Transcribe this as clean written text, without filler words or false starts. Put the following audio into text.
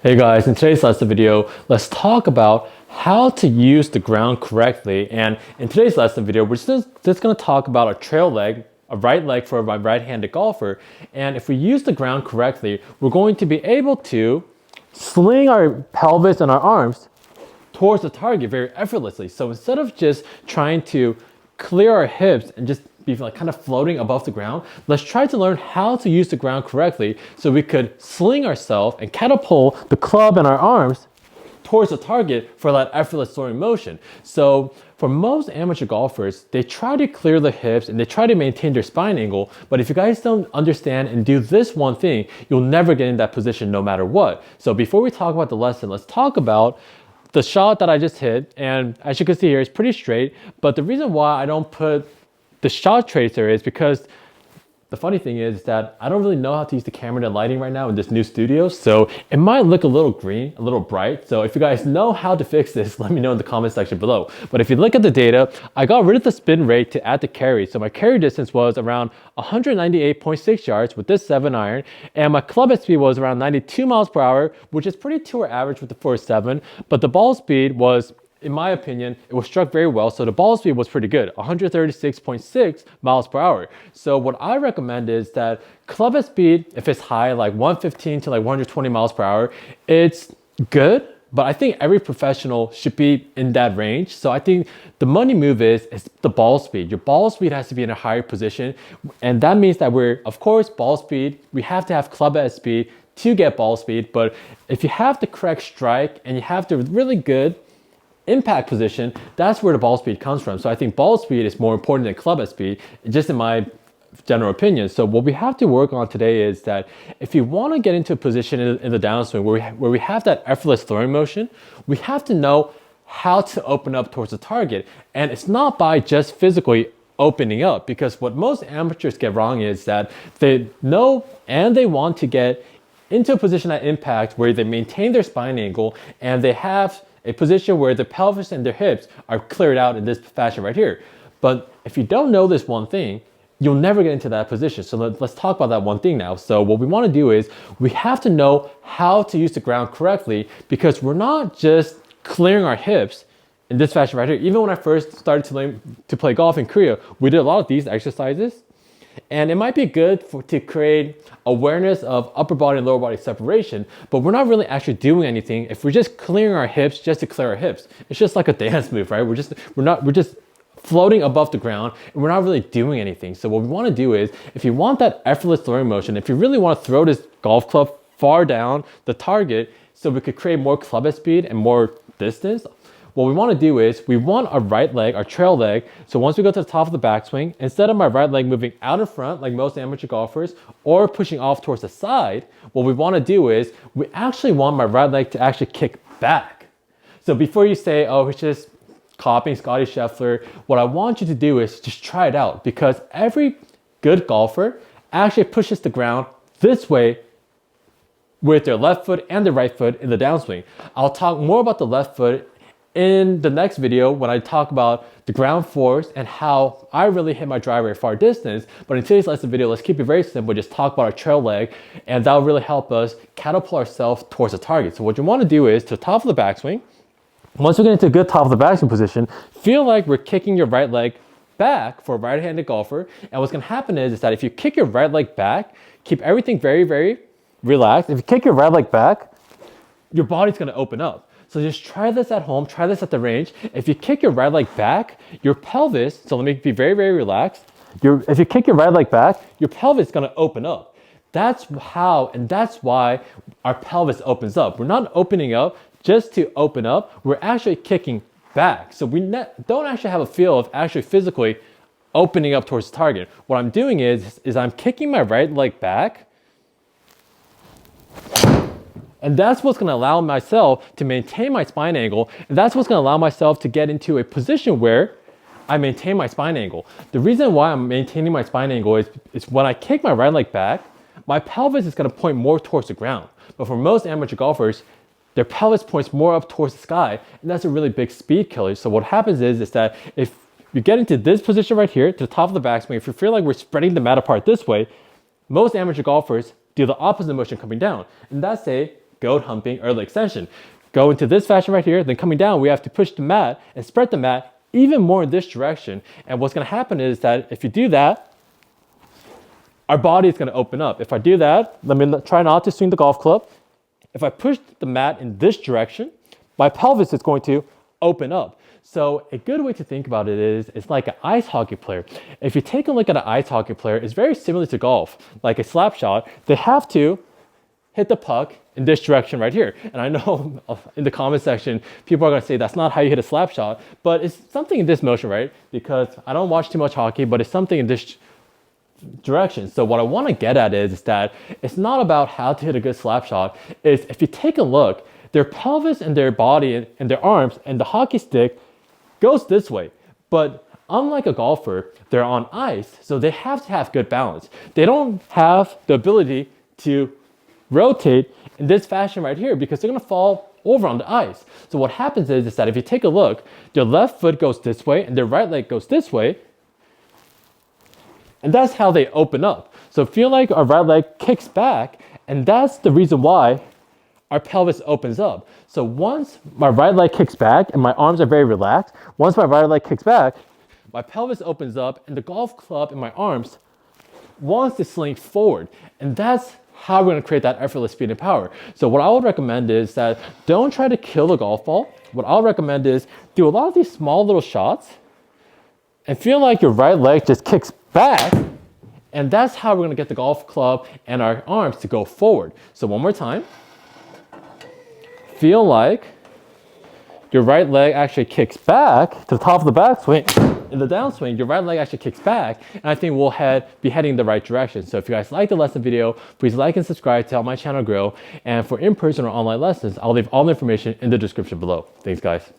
Hey guys, in today's lesson video, let's talk about how to use the ground correctly. And in today's lesson video, we're just going to talk about a trail leg, a right leg for my right-handed golfer. And if we use the ground correctly, we're going to be able to sling our pelvis and our arms towards the target very effortlessly. So instead of just trying to clear our hips and just be like kind of floating above the ground, let's try to learn how to use the ground correctly so we could sling ourselves and catapult the club and our arms towards the target for that effortless throwing motion. So for most amateur golfers, they try to clear the hips and they try to maintain their spine angle, but if you guys don't understand and do this one thing, you'll never get in that position no matter what. So before we talk about the lesson, let's talk about the shot that I just hit, and as you can see here, it's pretty straight, but the reason why I don't put the shot tracer is because the funny thing is that I don't really know how to use the camera and lighting right now in this new studio, so it might look a little green, a little bright. So if you guys know how to fix this, let me know in the comment section below. But if you look at the data, I got rid of the spin rate to add the carry. So my carry distance was around 198.6 yards with this 7-iron, and my club head speed was around 92 miles per hour, which is pretty tour average with the 4.7, but the ball speed was, in my opinion, it was struck very well. So the ball speed was pretty good, 136.6 miles per hour. So what I recommend is that club head speed, if it's high, like 115 to like 120 miles per hour, it's good. But I think every professional should be in that range. So I think the money move is the ball speed. Your ball speed has to be in a higher position. And that means that of course, ball speed, we have to have club head speed to get ball speed. But if you have the correct strike and you have the really good impact position, that's where the ball speed comes from. So I think ball speed is more important than club head speed, just in my general opinion. So what we have to work on today is that if you want to get into a position in the downswing where we have that effortless throwing motion, we have to know how to open up towards the target. And it's not by just physically opening up, because what most amateurs get wrong is that they know and they want to get into a position at impact where they maintain their spine angle and they have a position where the pelvis and their hips are cleared out in this fashion right here. But if you don't know this one thing, you'll never get into that position. So let's talk about that one thing now. So what we want to do is we have to know how to use the ground correctly, because we're not just clearing our hips in this fashion right here. Even when I first started to play golf in Korea, we did a lot of these exercises. And it might be good to create awareness of upper body and lower body separation, but we're not really actually doing anything if we're just clearing our hips just to clear our hips. It's just like a dance move, right? We're just floating above the ground and we're not really doing anything. So what we want to do is, if you want that effortless throwing motion, if you really want to throw this golf club far down the target so we could create more club head speed and more distance, what we want to do is we want our right leg, our trail leg. So once we go to the top of the backswing, instead of my right leg moving out in front like most amateur golfers or pushing off towards the side, what we want to do is we actually want my right leg to actually kick back. So before you say, oh, it's just copying Scotty Scheffler, what I want you to do is just try it out, because every good golfer actually pushes the ground this way with their left foot and their right foot in the downswing. I'll talk more about the left foot in the next video when I talk about the ground force and how I really hit my driver at far distance. But in today's lesson video, let's keep it very simple. Just talk about our trail leg, and that'll really help us catapult ourselves towards the target. So what you want to do is, to the top of the backswing, once we get into a good top of the backswing position, feel like we're kicking your right leg back for a right-handed golfer. And what's going to happen is that if you kick your right leg back, keep everything very, very relaxed. If you kick your right leg back, your body's going to open up. So just try this at home, try this at the range. If you kick your right leg back, your pelvis, so let me be very, very relaxed. If you kick your right leg back, your pelvis is gonna open up. That's how, and that's why our pelvis opens up. We're not opening up just to open up, we're actually kicking back. So we don't actually have a feel of actually physically opening up towards the target. What I'm doing is I'm kicking my right leg back, and that's what's going to allow myself to maintain my spine angle. And that's what's going to allow myself to get into a position where I maintain my spine angle. The reason why I'm maintaining my spine angle is when I kick my right leg back, my pelvis is going to point more towards the ground. But for most amateur golfers, their pelvis points more up towards the sky. And that's a really big speed killer. So what happens is that if you get into this position right here, to the top of the backswing, if you feel like we're spreading the mat apart this way, most amateur golfers do the opposite motion coming down. And that's a goat humping or leg extension. Go into this fashion right here, then coming down, we have to push the mat and spread the mat even more in this direction. And what's gonna happen is that if you do that, our body is gonna open up. If I do that, let me try not to swing the golf club. If I push the mat in this direction, my pelvis is going to open up. So a good way to think about it is, it's like an ice hockey player. If you take a look at an ice hockey player, it's very similar to golf. Like a slap shot, they have to hit the puck in this direction right here. And I know in the comment section, people are gonna say that's not how you hit a slap shot, but it's something in this motion, right? Because I don't watch too much hockey, but it's something in this direction. So what I wanna get at is that it's not about how to hit a good slap shot. Is if you take a look, their pelvis and their body and their arms and the hockey stick goes this way. But unlike a golfer, they're on ice, so they have to have good balance. They don't have the ability to rotate in this fashion right here because they're gonna fall over on the ice. So what happens is that if you take a look, their left foot goes this way and their right leg goes this way, and that's how they open up. So feel like our right leg kicks back, and that's the reason why our pelvis opens up. So once my right leg kicks back and my arms are very relaxed, once my right leg kicks back, my pelvis opens up and the golf club in my arms wants to sling forward. And that's how we're gonna create that effortless speed and power. So what I would recommend is that don't try to kill the golf ball. What I'll recommend is do a lot of these small little shots and feel like your right leg just kicks back, and that's how we're gonna get the golf club and our arms to go forward. So one more time. Feel like your right leg actually kicks back to the top of the backswing. In the downswing, your right leg actually kicks back, and I think we'll be heading in the right direction. So if you guys like the lesson video, please like and subscribe to help my channel grow. And for in-person or online lessons, I'll leave all the information in the description below. Thanks, guys.